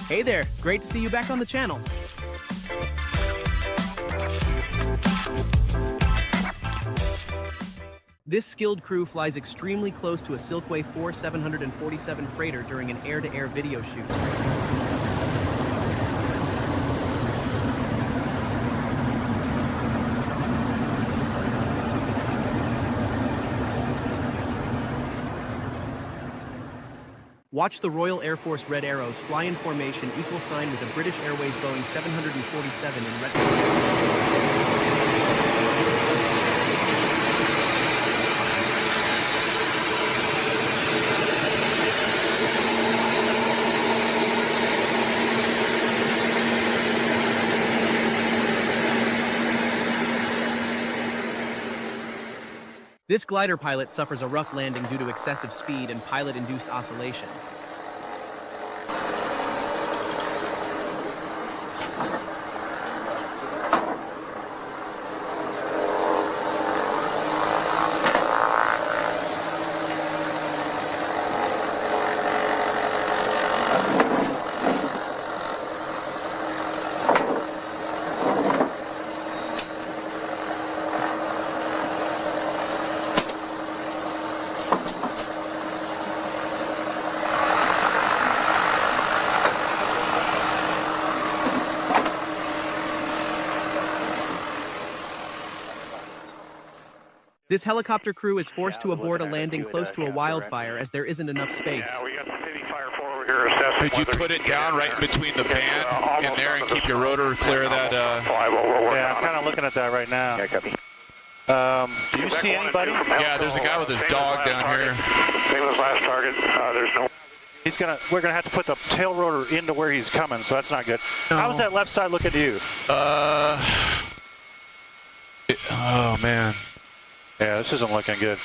Hey there, great to see you back on the channel. This skilled crew flies extremely close to a Silkway 4747 freighter during an air-to-air video shoot. Watch the Royal Air Force Red Arrows fly in formation equal sign with a British Airways Boeing 747 in retro. This glider pilot suffers a rough landing due to excessive speed and pilot-induced oscillation. This helicopter crew is forced to abort a landing close to a wildfire as there isn't enough space. Yeah, we got the city fire over here. Could you put it down right in between the van in there and keep your rotor clear of that? Yeah, I'm kind of looking at that right now. Yeah, copy. Do you see anybody? Yeah, there's a guy with his dog down here. Same as last target. There's no. We're gonna have to put the tail rotor into where he's coming, so that's not good. No. How's that left side looking to you? Oh man. Yeah, this isn't looking good.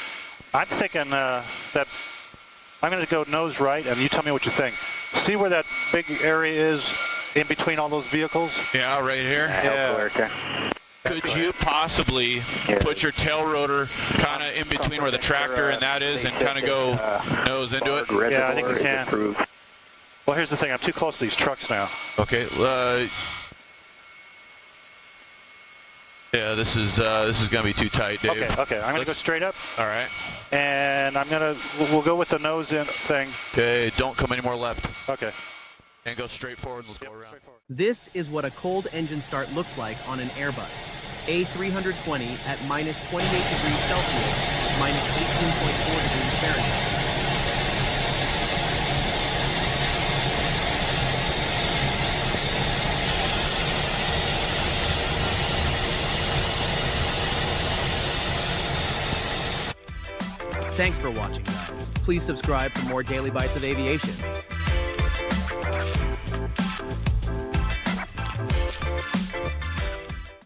I'm thinking that I'm going to go nose right, and you tell me what you think. See where that big area is in between all those vehicles? Yeah, right here. Yeah. Could you possibly put your tail rotor kind of in between where the tractor and that is and kind of go nose into it? Yeah, I think we can. Well, here's the thing. I'm too close to these trucks now. Okay. Yeah, this is gonna be too tight, Dave. Okay. I'm gonna go straight up. All right. And we'll go with the nose in thing. Okay, don't come any more left. Okay. And go straight forward and let's go around. This is what a cold engine start looks like on an Airbus A320 at minus 28 degrees Celsius, minus 18.4 degrees Fahrenheit. Thanks for watching, guys. Please subscribe for more Daily Bites of Aviation.